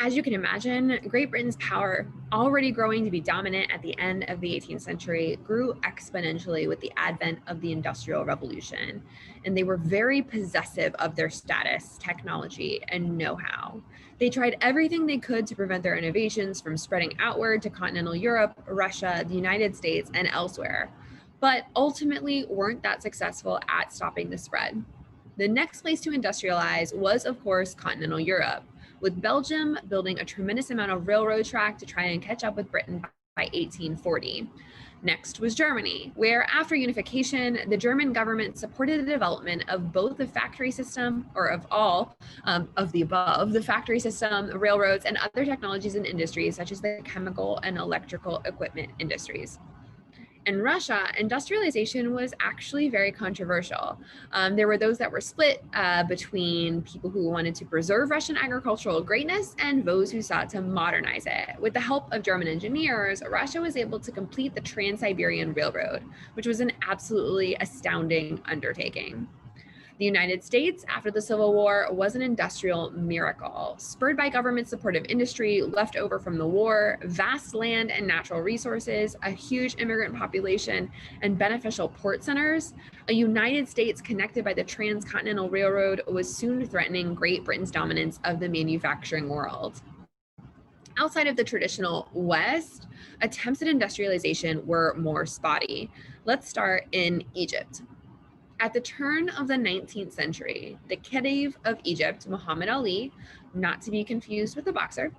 As you can imagine, Great Britain's power, already growing to be dominant at the end of the 18th century, grew exponentially with the advent of the Industrial Revolution, and they were very possessive of their status, technology, and know-how. They tried everything they could to prevent their innovations from spreading outward to continental Europe, Russia, the United States, and elsewhere, but ultimately weren't that successful at stopping the spread. The next place to industrialize was, of course, continental Europe, with Belgium building a tremendous amount of railroad track to try and catch up with Britain by 1840. Next was Germany, where after unification, the German government supported the development of both the factory system, or of all of the above, the factory system, railroads, and other technologies and industries such as the chemical and electrical equipment industries. In Russia, industrialization was actually very controversial. There were those that were split between people who wanted to preserve Russian agricultural greatness and those who sought to modernize it. With the help of German engineers, Russia was able to complete the Trans-Siberian Railroad, which was an absolutely astounding undertaking. The United States, after the Civil War, was an industrial miracle, spurred by government-supportive industry left over from the war, vast land and natural resources, a huge immigrant population, and beneficial port centers. A United States connected by the Transcontinental Railroad was soon threatening Great Britain's dominance of the manufacturing world. Outside of the traditional West, attempts at industrialization were more spotty. Let's start in Egypt. At the turn of the 19th century, the Khedive of Egypt, Muhammad Ali, not to be confused with the boxer,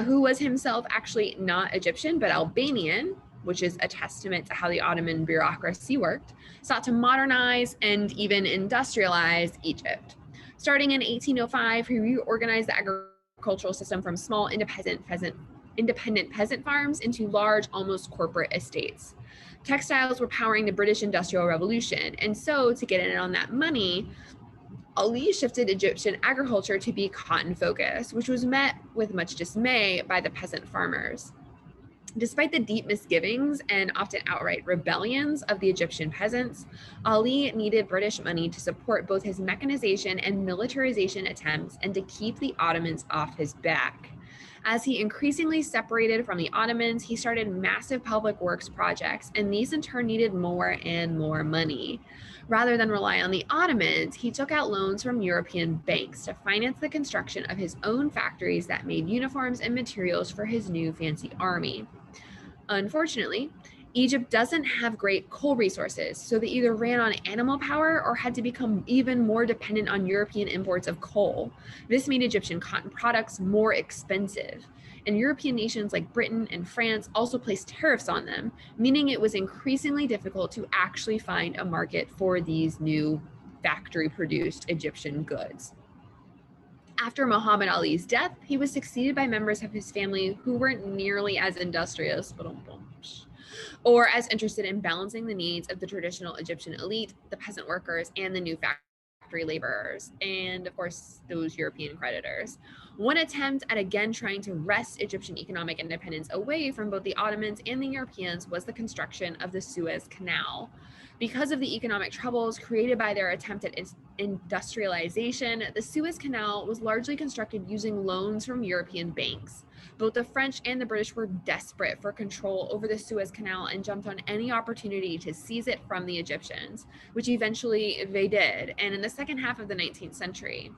who was himself actually not Egyptian, but Albanian, which is a testament to how the Ottoman bureaucracy worked, sought to modernize and even industrialize Egypt. Starting in 1805, he reorganized the agricultural system from small independent peasant farms into large, almost corporate estates. Textiles were powering the British Industrial Revolution, and so to get in on that money, Ali shifted Egyptian agriculture to be cotton-focused, which was met with much dismay by the peasant farmers. Despite the deep misgivings and often outright rebellions of the Egyptian peasants, Ali needed British money to support both his mechanization and militarization attempts and to keep the Ottomans off his back. As he increasingly separated from the Ottomans, he started massive public works projects, and these in turn needed more and more money. Rather than rely on the Ottomans, he took out loans from European banks to finance the construction of his own factories that made uniforms and materials for his new fancy army. Unfortunately, Egypt doesn't have great coal resources, so they either ran on animal power or had to become even more dependent on European imports of coal. This made Egyptian cotton products more expensive, and European nations like Britain and France also placed tariffs on them, meaning it was increasingly difficult to actually find a market for these new factory-produced Egyptian goods. After Muhammad Ali's death, he was succeeded by members of his family who weren't nearly as industrious, or as interested in balancing the needs of the traditional Egyptian elite, the peasant workers, and the new factory laborers, and of course, those European creditors. One attempt at again trying to wrest Egyptian economic independence away from both the Ottomans and the Europeans was the construction of the Suez Canal. Because of the economic troubles created by their attempt at industrialization, the Suez Canal was largely constructed using loans from European banks. Both the French and the British were desperate for control over the Suez Canal and jumped on any opportunity to seize it from the Egyptians, which eventually they did, and in the second half of the 19th century,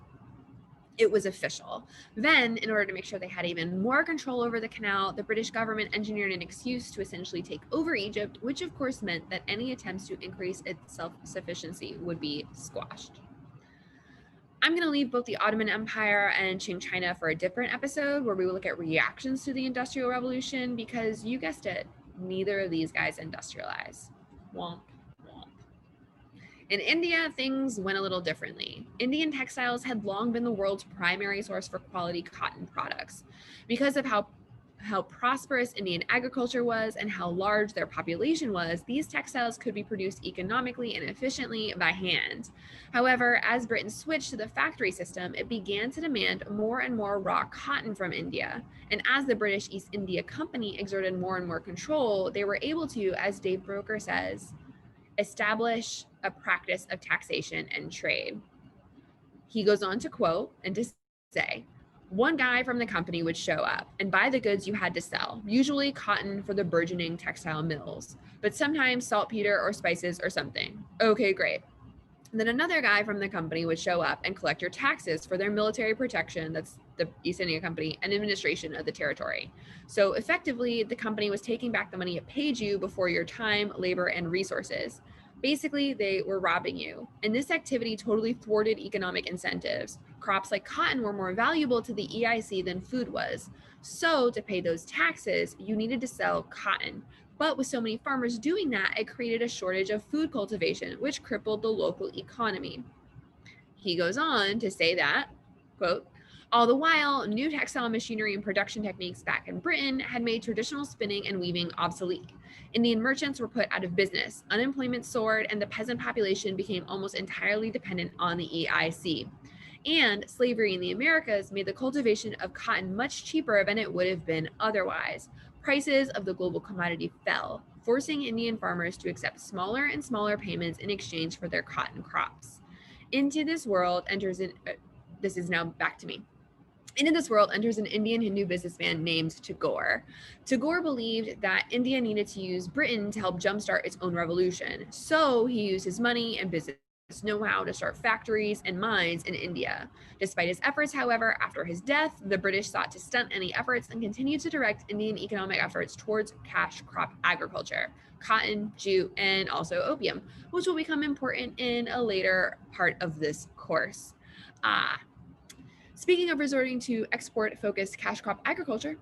it was official. Then, in order to make sure they had even more control over the canal, the British government engineered an excuse to essentially take over Egypt, which of course meant that any attempts to increase its self-sufficiency would be squashed. I'm going to leave both the Ottoman Empire and Qing China for a different episode where we will look at reactions to the Industrial Revolution because, you guessed it, neither of these guys industrialize. Womp. In India, things went a little differently. Indian textiles had long been the world's primary source for quality cotton products. Because of how prosperous Indian agriculture was and how large their population was, these textiles could be produced economically and efficiently by hand. However, as Britain switched to the factory system, it began to demand more and more raw cotton from India. And as the British East India Company exerted more and more control, they were able to, as Dave Broker says, establish a practice of taxation and trade. He goes on to quote and to say, One guy from the company would show up and buy the goods you had to sell, usually cotton for the burgeoning textile mills, but sometimes saltpeter or spices or something. Okay, great. And then another guy from the company would show up and collect your taxes for their military protection, that's the East India Company, and administration of the territory. So effectively, the company was taking back the money it paid you before your time, labor, and resources. Basically, they were robbing you. And this activity totally thwarted economic incentives. Crops like cotton were more valuable to the EIC than food was. So, to pay those taxes, you needed to sell cotton. But with so many farmers doing that, it created a shortage of food cultivation, which crippled the local economy. He goes on to say that, quote, all the while, new textile machinery and production techniques back in Britain had made traditional spinning and weaving obsolete. Indian merchants were put out of business, unemployment soared, and the peasant population became almost entirely dependent on the EIC. And slavery in the Americas made the cultivation of cotton much cheaper than it would have been otherwise. Prices of the global commodity fell, forcing Indian farmers to accept smaller and smaller payments in exchange for their cotton crops. Into this world enters an, this is now back to me. Into this world enters an Indian Hindu businessman named Tagore. Tagore believed that India needed to use Britain to help jumpstart its own revolution. So he used his money and business know-how to start factories and mines in India. Despite his efforts, however, after his death, the British sought to stunt any efforts and continued to direct Indian economic efforts towards cash crop agriculture, cotton, jute, and also opium, which will become important in a later part of this course. Speaking of resorting to export-focused cash crop agriculture,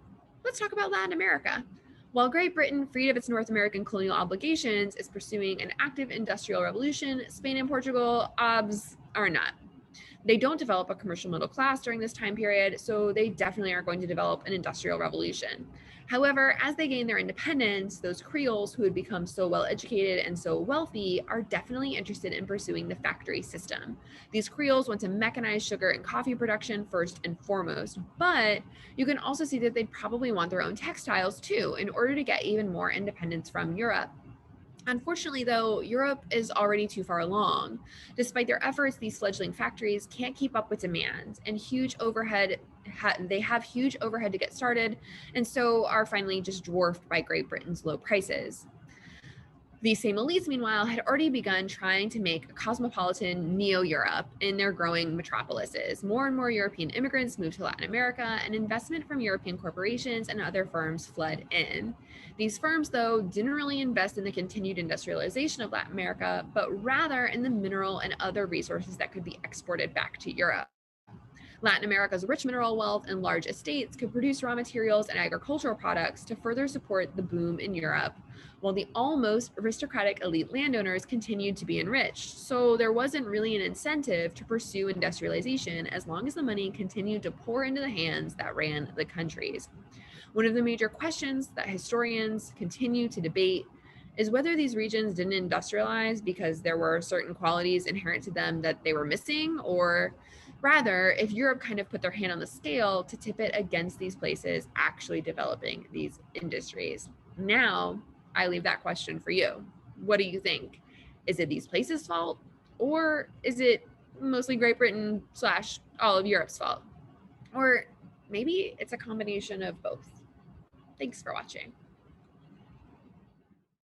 let's talk about Latin America. While Great Britain, freed of its North American colonial obligations, is pursuing an active industrial revolution, Spain and Portugal, are not. They don't develop a commercial middle class during this time period, so they definitely are going to develop an industrial revolution. However, as they gain their independence, those Creoles who had become so well educated and so wealthy are definitely interested in pursuing the factory system. These Creoles want to mechanize sugar and coffee production first and foremost, but you can also see that they'd probably want their own textiles too in order to get even more independence from Europe. Unfortunately, though, Europe is already too far along. Despite their efforts, these fledgling factories can't keep up with demand, and they have huge overhead to get started, and so are finally just dwarfed by Great Britain's low prices. These same elites, meanwhile, had already begun trying to make a cosmopolitan neo-Europe in their growing metropolises. More and more European immigrants moved to Latin America, and investment from European corporations and other firms flooded in. These firms, though, didn't really invest in the continued industrialization of Latin America, but rather in the mineral and other resources that could be exported back to Europe. Latin America's rich mineral wealth and large estates could produce raw materials and agricultural products to further support the boom in Europe, while the almost aristocratic elite landowners continued to be enriched. So there wasn't really an incentive to pursue industrialization as long as the money continued to pour into the hands that ran the countries. One of the major questions that historians continue to debate is whether these regions didn't industrialize because there were certain qualities inherent to them that they were missing, or rather, if Europe kind of put their hand on the scale to tip it against these places actually developing these industries. Now, I leave that question for you. What do you think? Is it these places' fault, or is it mostly Great Britain / all of Europe's fault? Or maybe it's a combination of both. Thanks for watching.